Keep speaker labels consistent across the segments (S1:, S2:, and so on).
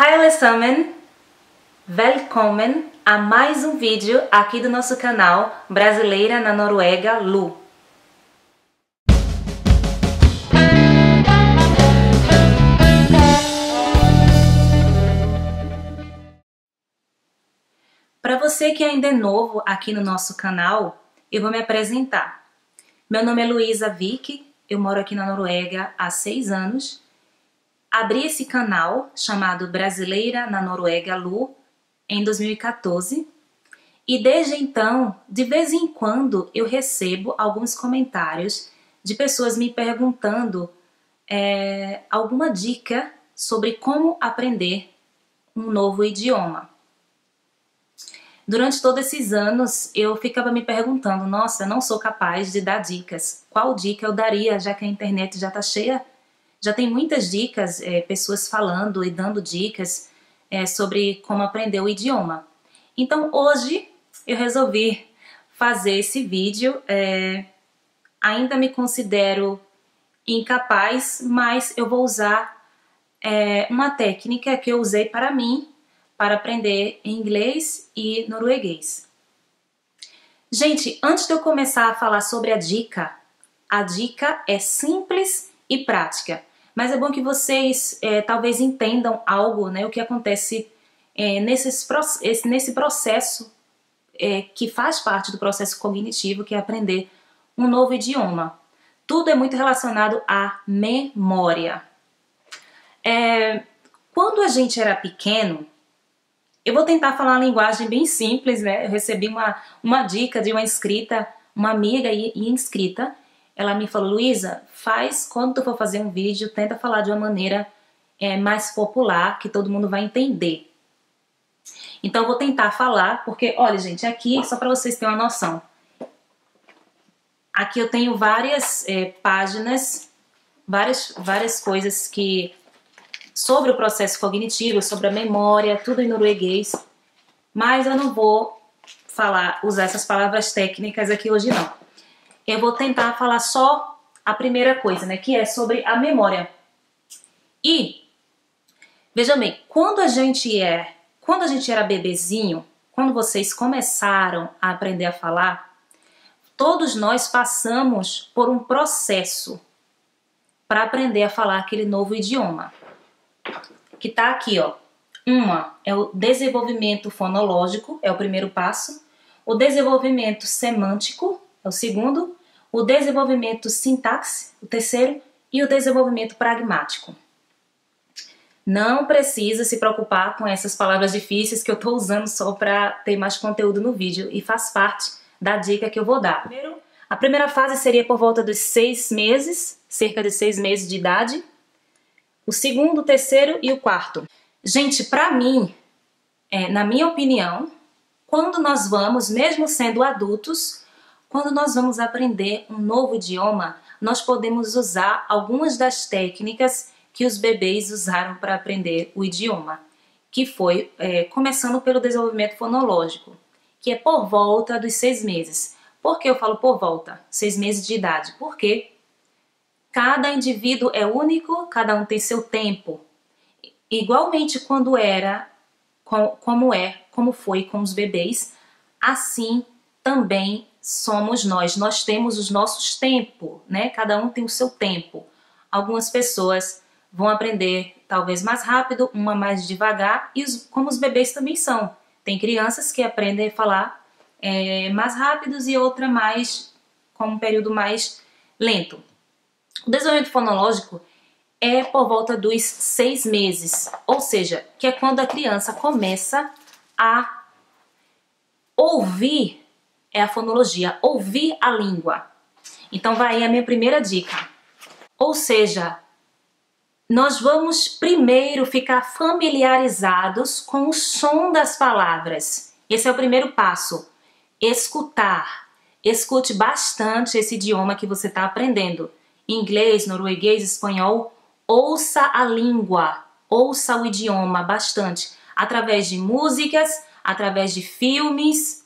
S1: Hi allesammans! Velkommen a mais um vídeo aqui do nosso canal Brasileira na Noruega, Lu. Para você que ainda é novo aqui no nosso canal, eu vou me apresentar. Meu nome é Luísa Vik, eu moro aqui na Noruega há 6 anos. Abri esse canal chamado Brasileira na Noruega, Lu, em 2014. E desde então, de vez em quando, eu recebo alguns comentários de pessoas me perguntando alguma dica sobre como aprender um novo idioma. Durante todos esses anos, eu ficava me perguntando, nossa, eu não sou capaz de dar dicas. Qual dica eu daria, já que a internet já está cheia? Já tem muitas dicas, pessoas falando e dando dicas sobre como aprender o idioma. Então, hoje, eu resolvi fazer esse vídeo. Ainda me considero incapaz, mas eu vou usar uma técnica que eu usei para mim, para aprender inglês e norueguês. Gente, antes de eu começar a falar sobre a dica é simples e prática. Mas é bom que vocês talvez entendam algo, né, o que acontece nesse processo que faz parte do processo cognitivo, que é aprender um novo idioma. Tudo é muito relacionado à memória. Quando a gente era pequeno, eu vou tentar falar uma linguagem bem simples, né? Eu recebi uma dica de uma inscrita, uma amiga e inscrita. Ela me falou, Luísa, quando tu for fazer um vídeo, tenta falar de uma maneira mais popular, que todo mundo vai entender. Então eu vou tentar falar, porque, olha gente, aqui, só para vocês terem uma noção, aqui eu tenho várias páginas, várias coisas sobre o processo cognitivo, sobre a memória, tudo em norueguês, mas eu não vou usar essas palavras técnicas aqui hoje não. Eu vou tentar falar só a primeira coisa, né, que é sobre a memória. E, vejam bem, quando a gente era bebezinho, quando vocês começaram a aprender a falar, todos nós passamos por um processo para aprender a falar aquele novo idioma. Que tá aqui, ó. Uma é o desenvolvimento fonológico, é o primeiro passo. O desenvolvimento semântico é o segundo. O desenvolvimento sintaxe, o terceiro. E o desenvolvimento pragmático. Não precisa se preocupar com essas palavras difíceis que eu tô usando só para ter mais conteúdo no vídeo. E faz parte da dica que eu vou dar. A primeira fase seria por volta dos 6 meses, cerca de 6 meses de idade. O segundo, o terceiro e o quarto. Gente, pra mim, na minha opinião, quando nós vamos, mesmo sendo adultos, quando nós vamos aprender um novo idioma, nós podemos usar algumas das técnicas que os bebês usaram para aprender o idioma, que foi começando pelo desenvolvimento fonológico, que é por volta dos 6 meses. Por que eu falo por volta? 6 meses de idade. Por quê? Cada indivíduo é único, cada um tem seu tempo. Igualmente como foi com os bebês, assim também somos nós. Nós temos os nossos tempos, né? Cada um tem o seu tempo. Algumas pessoas vão aprender talvez mais rápido, uma mais devagar, e como os bebês também são. Tem crianças que aprendem a falar mais rápidos e outra com um período mais lento. O desenvolvimento fonológico é por volta dos 6 meses, ou seja, que é quando a criança começa a ouvir, a fonologia, ouvir a língua. Então vai aí a minha primeira dica. Ou seja, nós vamos primeiro ficar familiarizados com o som das palavras. Esse é o primeiro passo. Escutar. Escute bastante esse idioma que você está aprendendo. Inglês, norueguês, espanhol, ouça a língua, ouça o idioma bastante, através de músicas, através de filmes.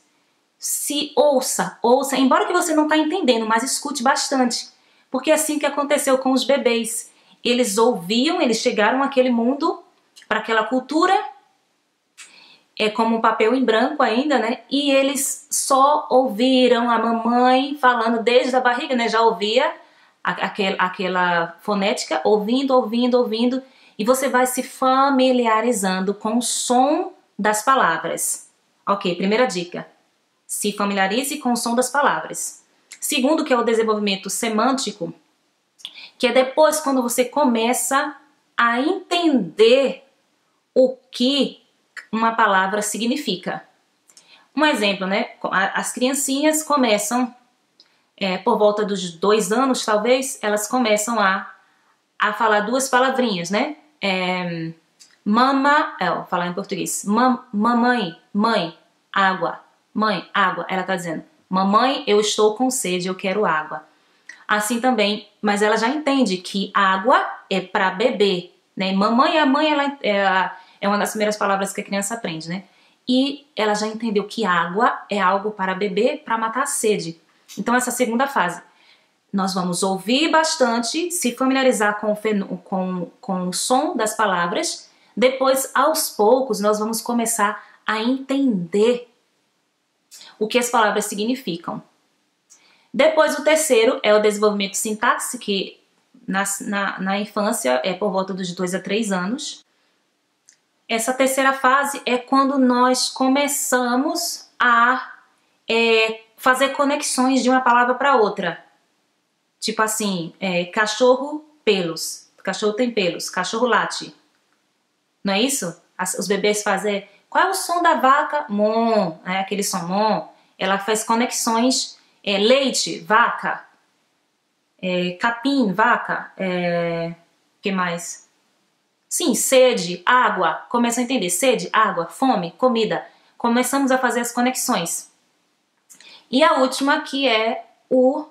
S1: Ouça, embora que você não está entendendo, mas escute bastante, porque é assim que aconteceu com os bebês. Eles ouviam, eles chegaram àquele mundo para aquela cultura, é como um papel em branco ainda, né? E eles só ouviram a mamãe falando desde a barriga, né? Já ouvia aquela fonética, ouvindo, e você vai se familiarizando com o som das palavras. Ok, primeira dica. Se familiarize com o som das palavras. Segundo, que é o desenvolvimento semântico, que é depois quando você começa a entender o que uma palavra significa. Um exemplo, né? As criancinhas começam, por volta dos 2 anos, talvez, elas começam a falar 2 palavrinhas, né? Vou falar em português. Mamãe, mãe, água. Mãe, água. Ela tá dizendo, mamãe, eu estou com sede, eu quero água. Assim também, mas ela já entende que água é para beber, né? Mamãe, a mãe, ela é uma das primeiras palavras que a criança aprende, né? E ela já entendeu que água é algo para beber, para matar a sede. Então, essa segunda fase, nós vamos ouvir bastante, se familiarizar com o som das palavras. Depois, aos poucos, nós vamos começar a entender o que as palavras significam. Depois, o terceiro é o desenvolvimento sintaxe, que na infância é por volta dos 2 a 3 anos. Essa terceira fase é quando nós começamos a fazer conexões de uma palavra para outra. Tipo assim, cachorro, pelos. Cachorro tem pelos. Cachorro late. Não é isso? Os bebês fazem... Qual é o som da vaca? Mon. Aquele som mon. Ela faz conexões. Leite, vaca. Capim, vaca. Que mais? Sim, sede, água. Começa a entender. Sede, água, fome, comida. Começamos a fazer as conexões. E a última que é o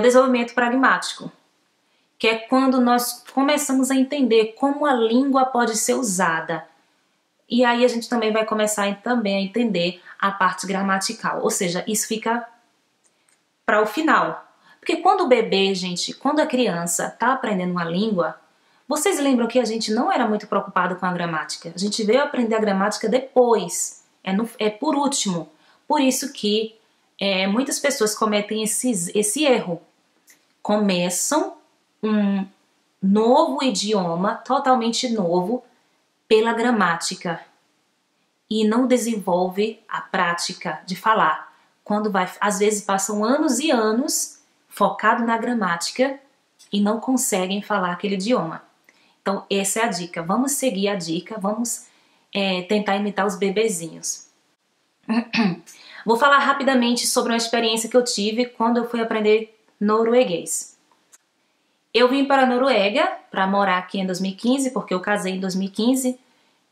S1: desenvolvimento pragmático, que é quando nós começamos a entender como a língua pode ser usada. E aí a gente também vai começar também a entender a parte gramatical, ou seja, isso fica para o final. Porque quando o bebê, gente, quando a criança está aprendendo uma língua, vocês lembram que a gente não era muito preocupado com a gramática. A gente veio aprender a gramática depois, por último. Por isso que muitas pessoas cometem esse erro. Começam um novo idioma, totalmente novo, pela gramática. E não desenvolve a prática de falar. Às vezes passam anos e anos focado na gramática e não conseguem falar aquele idioma. Então essa é a dica. Vamos seguir a dica, vamos tentar imitar os bebezinhos. Vou falar rapidamente sobre uma experiência que eu tive quando eu fui aprender norueguês. Eu vim para a Noruega para morar aqui em 2015, porque eu casei em 2015.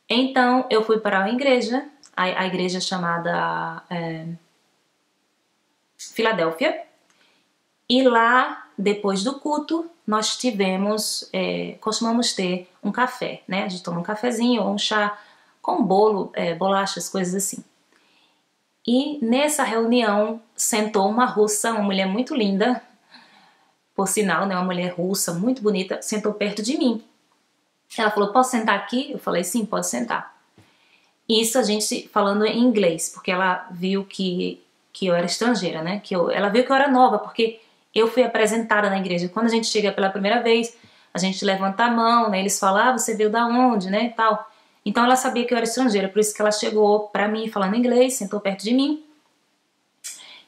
S1: Então eu fui para a igreja, a igreja chamada Filadélfia. E lá, depois do culto, nós costumamos ter um café, né? A gente toma um cafezinho ou um chá com bolo, bolachas, coisas assim. E nessa reunião sentou uma russa, uma mulher muito linda, por sinal, né, uma mulher russa muito bonita, sentou perto de mim. Ela falou, posso sentar aqui? Eu falei, sim, pode sentar. Isso a gente falando em inglês, porque ela viu que eu era estrangeira, né? Ela viu que eu era nova, porque eu fui apresentada na igreja. Quando a gente chega pela primeira vez, a gente levanta a mão, né? Eles falam, você veio da onde, né? Tal. Então ela sabia que eu era estrangeira, por isso que ela chegou pra mim falando inglês, sentou perto de mim.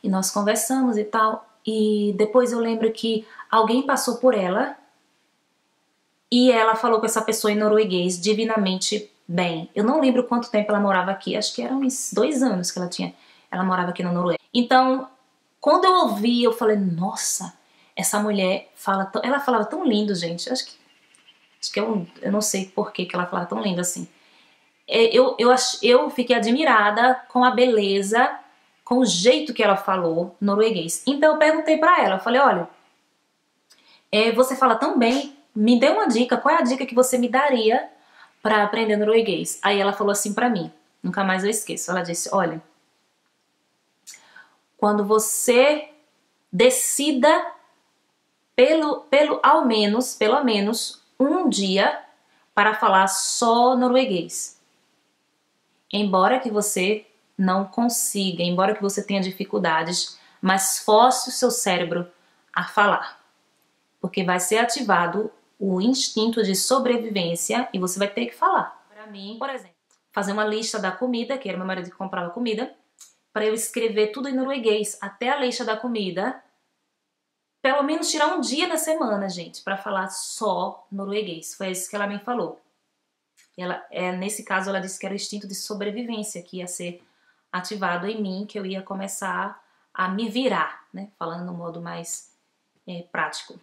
S1: E nós conversamos e tal. E depois eu lembro que alguém passou por ela e ela falou com essa pessoa em norueguês divinamente bem. Eu não lembro quanto tempo ela morava aqui, acho que eram uns 2 anos que ela morava aqui na Noruega. Então, quando eu ouvi, eu falei, nossa, essa mulher ela falava tão lindo, gente. Acho que eu não sei por que ela falava tão lindo assim. Eu fiquei admirada com a beleza, com o jeito que ela falou norueguês. Então eu perguntei pra ela, eu falei, olha, você fala tão bem, me dê uma dica, qual é a dica que você me daria pra aprender norueguês? Aí ela falou assim pra mim, nunca mais eu esqueço, ela disse, olha, quando você decida pelo menos um dia para falar só norueguês. Embora que você não consiga, embora que você tenha dificuldades, mas force o seu cérebro a falar. Porque vai ser ativado o instinto de sobrevivência e você vai ter que falar. Para mim, por exemplo, fazer uma lista da comida, que era meu marido que comprava comida, para eu escrever tudo em norueguês, até a lista da comida, pelo menos tirar um dia na semana, gente, para falar só norueguês. Foi isso que ela me falou. Nesse caso, ela disse que era o instinto de sobrevivência que ia ser ativado em mim, que eu ia começar a me virar, né? Falando no modo mais prático.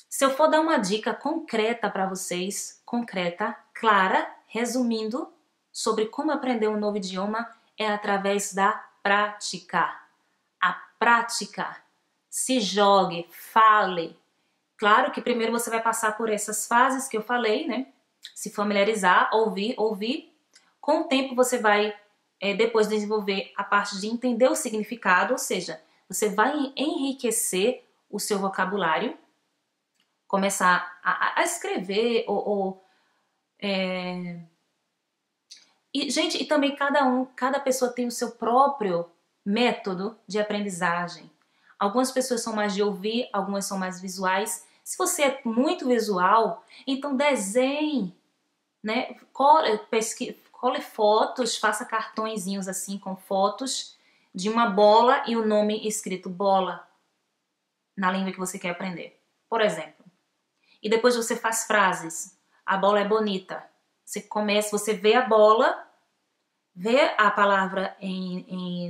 S1: Se eu for dar uma dica concreta para vocês, concreta, clara, resumindo, sobre como aprender um novo idioma, é através da prática. A prática. Se jogue, fale. Claro que primeiro você vai passar por essas fases que eu falei, né? Se familiarizar, ouvir. Com o tempo você vai depois desenvolver a parte de entender o significado, ou seja, você vai enriquecer o seu vocabulário, começar a escrever gente, e também cada pessoa tem o seu próprio método de aprendizagem. Algumas pessoas são mais de ouvir, algumas são mais visuais. Se você é muito visual, então desenhe, né? Cole fotos, faça cartõezinhos assim com fotos de uma bola e o nome escrito bola na língua que você quer aprender, por exemplo. E depois você faz frases. A bola é bonita. Você vê a bola, vê a palavra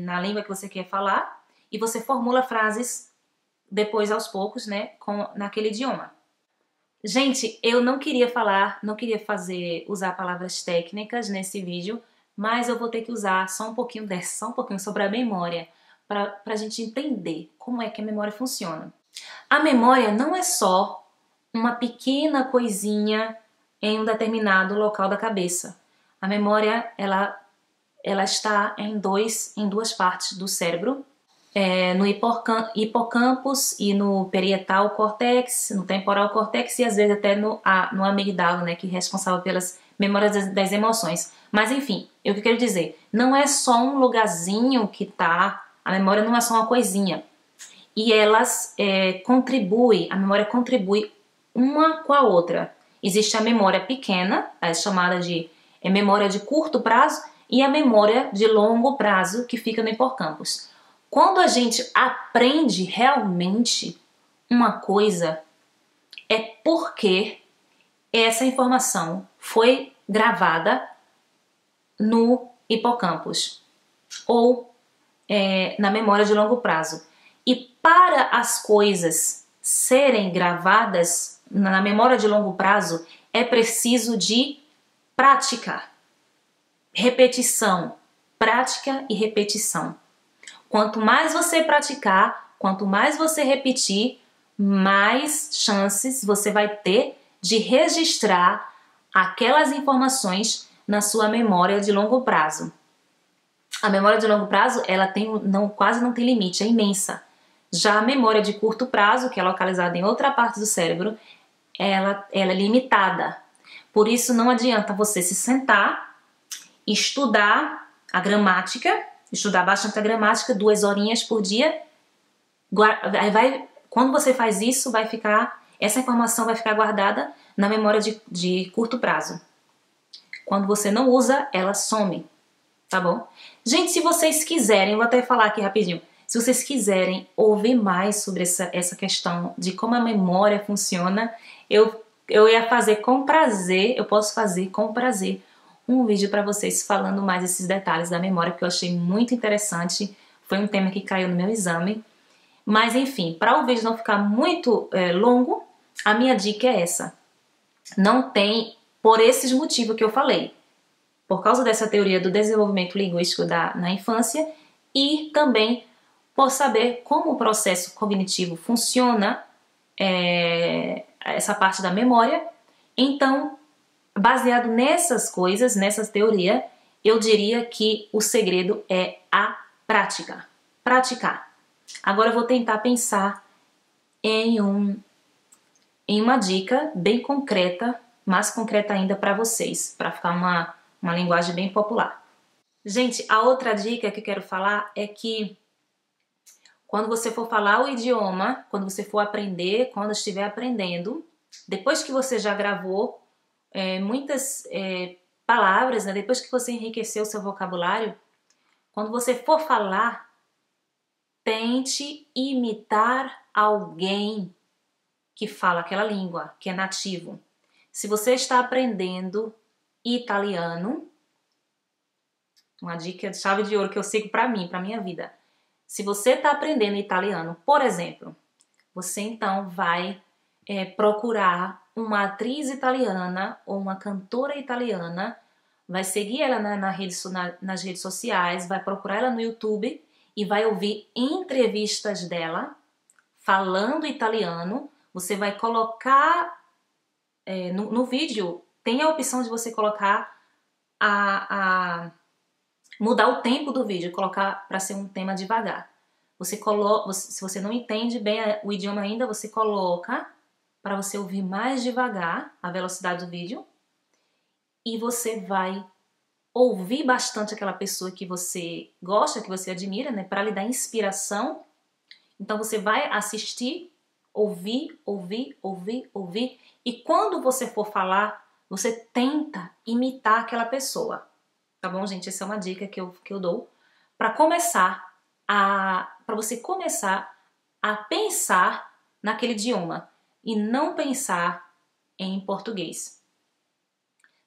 S1: na língua que você quer falar e você formula frases depois aos poucos, né, naquele idioma. Gente, eu não queria usar palavras técnicas nesse vídeo, mas eu vou ter que usar só um pouquinho sobre a memória, para a gente entender como é que a memória funciona. A memória não é só uma pequena coisinha em um determinado local da cabeça. A memória, ela está em duas partes do cérebro, no hipocampus e no parietal córtex, no temporal córtex e às vezes até no amígdala, né, que é responsável pelas memórias das emoções. Mas enfim, o que eu quero dizer, não é só um lugarzinho que tá, a memória não é só uma coisinha. E a memória contribui uma com a outra. Existe a memória pequena, chamada de memória de curto prazo, e a memória de longo prazo, que fica no hipocampus. Quando a gente aprende realmente uma coisa, é porque essa informação foi gravada no hipocampus ou na memória de longo prazo. E para as coisas serem gravadas na memória de longo prazo, é preciso de prática, repetição, prática e repetição. Quanto mais você praticar, quanto mais você repetir, mais chances você vai ter de registrar aquelas informações na sua memória de longo prazo. A memória de longo prazo, ela quase não tem limite, é imensa. Já a memória de curto prazo, que é localizada em outra parte do cérebro, ela é limitada. Por isso não adianta você se sentar, estudar a gramática, estudar bastante a gramática, 2 horinhas por dia. Quando você faz isso, essa informação vai ficar guardada na memória de curto prazo. Quando você não usa, ela some, tá bom? Gente, se vocês quiserem, vou até falar aqui rapidinho, se vocês quiserem ouvir mais sobre essa questão de como a memória funciona, eu ia fazer com prazer, eu posso fazer com prazer um vídeo para vocês falando mais esses detalhes da memória, que eu achei muito interessante. Foi um tema que caiu no meu exame. Mas enfim, para o vídeo não ficar muito longo, a minha dica é essa. Não tem, por esses motivos que eu falei, por causa dessa teoria do desenvolvimento linguístico na infância e também por saber como o processo cognitivo funciona, essa parte da memória. Então, baseado nessas coisas, nessa teoria, eu diria que o segredo é a prática. Praticar. Agora eu vou tentar pensar em uma dica bem concreta mais concreta ainda para vocês, para ficar uma linguagem bem popular. Gente, a outra dica que eu quero falar é que quando você for falar o idioma, quando você for aprender, quando estiver aprendendo, depois que você já gravou muitas palavras, né? Depois que você enriqueceu o seu vocabulário, quando você for falar, tente imitar alguém que fala aquela língua, que é nativo. Se você está aprendendo italiano, uma dica de chave de ouro que eu sigo para mim, para minha vida. Se você está aprendendo italiano, por exemplo, você então vai procurar uma atriz italiana ou uma cantora italiana, vai seguir ela nas redes sociais, vai procurar ela no YouTube e vai ouvir entrevistas dela falando italiano. Você vai colocar no vídeo, tem a opção de você colocar mudar o tempo do vídeo, colocar para ser um tema devagar. Se você não entende bem o idioma ainda, você coloca para você ouvir mais devagar a velocidade do vídeo e você vai ouvir bastante aquela pessoa que você gosta, que você admira, né, para lhe dar inspiração. Então você vai assistir, ouvir, e quando você for falar, você tenta imitar aquela pessoa. Tá bom, gente? Essa é uma dica que eu dou para você começar a pensar naquele idioma e não pensar em português.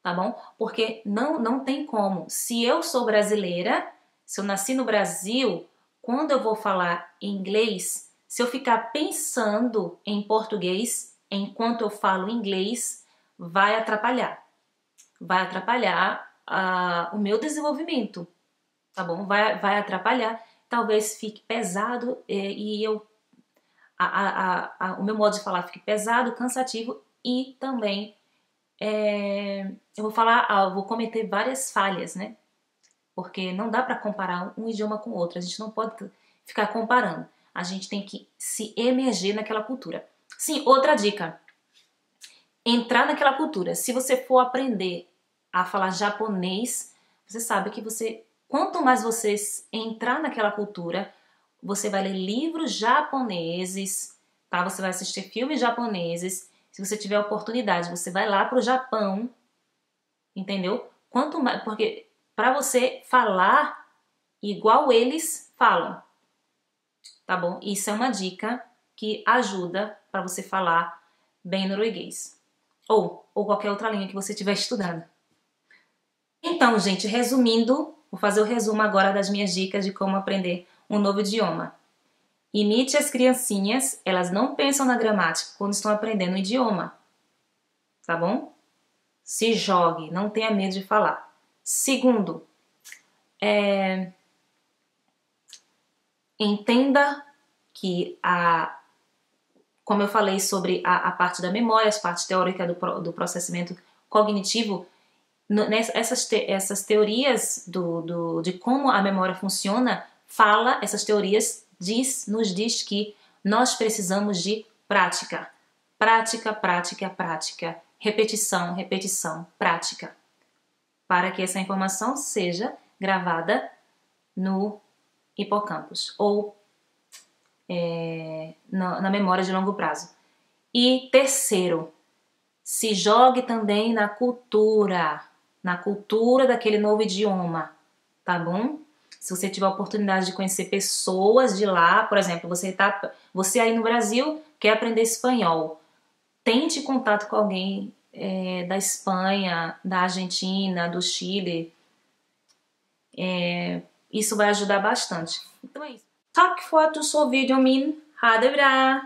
S1: Tá bom? Porque não tem como. Se eu sou brasileira, se eu nasci no Brasil, quando eu vou falar inglês, se eu ficar pensando em português enquanto eu falo inglês, vai atrapalhar. Vai atrapalhar o meu desenvolvimento, tá bom? Vai atrapalhar, talvez fique pesado o meu modo de falar fique pesado, cansativo e também eu vou cometer várias falhas, né? Porque não dá para comparar um idioma com outro, a gente não pode ficar comparando, a gente tem que se emergir naquela cultura. Sim, outra dica, entrar naquela cultura. Se você for aprender a falar japonês, você sabe que quanto mais você entrar naquela cultura, você vai ler livros japoneses, tá? Você vai assistir filmes japoneses. Se você tiver oportunidade, você vai lá pro Japão, entendeu? Quanto mais, porque para você falar igual eles falam, tá bom? Isso é uma dica que ajuda para você falar bem norueguês ou qualquer outra língua que você estiver estudando. Então, gente, resumindo, vou fazer o resumo agora das minhas dicas de como aprender um novo idioma. Imite as criancinhas, elas não pensam na gramática quando estão aprendendo o idioma, tá bom? Se jogue, não tenha medo de falar. Segundo, entenda que como eu falei sobre a parte da memória, as partes teóricas do processamento cognitivo, essas teorias de como a memória funciona, essas teorias nos diz que nós precisamos de prática. Prática, prática, prática. Repetição, repetição, prática. Para que essa informação seja gravada no hipocampus ou na memória de longo prazo. E terceiro, se jogue também na cultura daquele novo idioma, tá bom? Se você tiver a oportunidade de conhecer pessoas de lá, por exemplo, você aí no Brasil quer aprender espanhol, tente contato com alguém da Espanha, da Argentina, do Chile, isso vai ajudar bastante. Então é isso. Tack för att du såg videon min. Ha det bra!